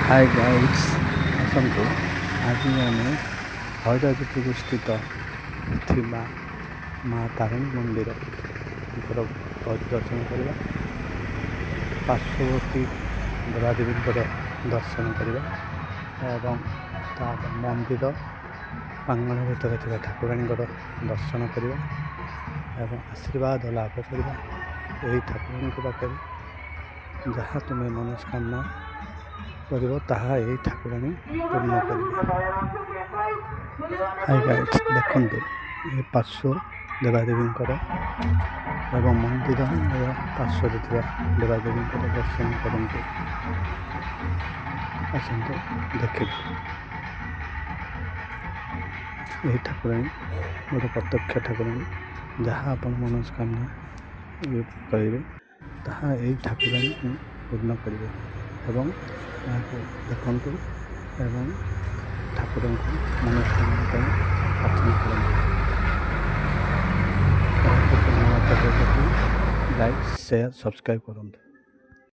High guides ଆସନ୍ତୁ ଆଜି ଆମେ ହରିରାଜପୁରସ୍ଥିତ ଥିବା ମା ତାରିଣୀ ମନ୍ଦିରଙ୍କର ପରିଦର୍ଶନ କରିବା, ପାର୍ଶ୍ୱବର୍ତ୍ତୀ ଦେବାଦେବୀଙ୍କର ଦର୍ଶନ କରିବା ଏବଂ ମନ୍ଦିର ପ୍ରାଙ୍ଗଣ ଭିତରେ ଥିବା ଠାକୁରାଣୀଙ୍କର ଦର୍ଶନ କରିବା ଏବଂ ଆଶୀର୍ବାଦ ଲାଭ କରିବା। ଏହି ଠାକୁରାଣୀଙ୍କ ପାଖରେ ଯାହା ତୁମେ ମନସ୍କାମନା କରିବ ତାହା ଏହି ଠାକୁରାଣୀ ପୂର୍ଣ୍ଣ କରିବେ। ହାଇ ଗାଇଡ୍ସ ଦେଖନ୍ତୁ ଏ ପାର୍ଶ୍ୱ ଦେବାଦେବୀଙ୍କର ଏବଂ ମନ୍ଦିର ପାର୍ଶ୍ୱରେ ଥିବା ଦେବାଦେବୀଙ୍କର ଦର୍ଶନ କରନ୍ତୁ। ଆସନ୍ତୁ ଦେଖିବେ। ଏହି ଠାକୁରାଣୀ ଗୋଟେ ପ୍ରତ୍ୟକ୍ଷ ଠାକୁରାଣୀ, ଯାହା ଆପଣ ମନସ୍କାମନା କରିବେ ତାହା ଏହି ଠାକୁରାଣୀ ପୂର୍ଣ୍ଣ କରିବେ ଏବଂ ଏହାକୁ ଦେଖନ୍ତୁ ଏବଂ ଠାକୁରଙ୍କୁ ମନସ୍କାମନା ପାଇଁ ପ୍ରାର୍ଥନା କରନ୍ତୁ। ଲାଇକ୍, ସେୟାର, ସବସ୍କ୍ରାଇବ୍ କରନ୍ତୁ।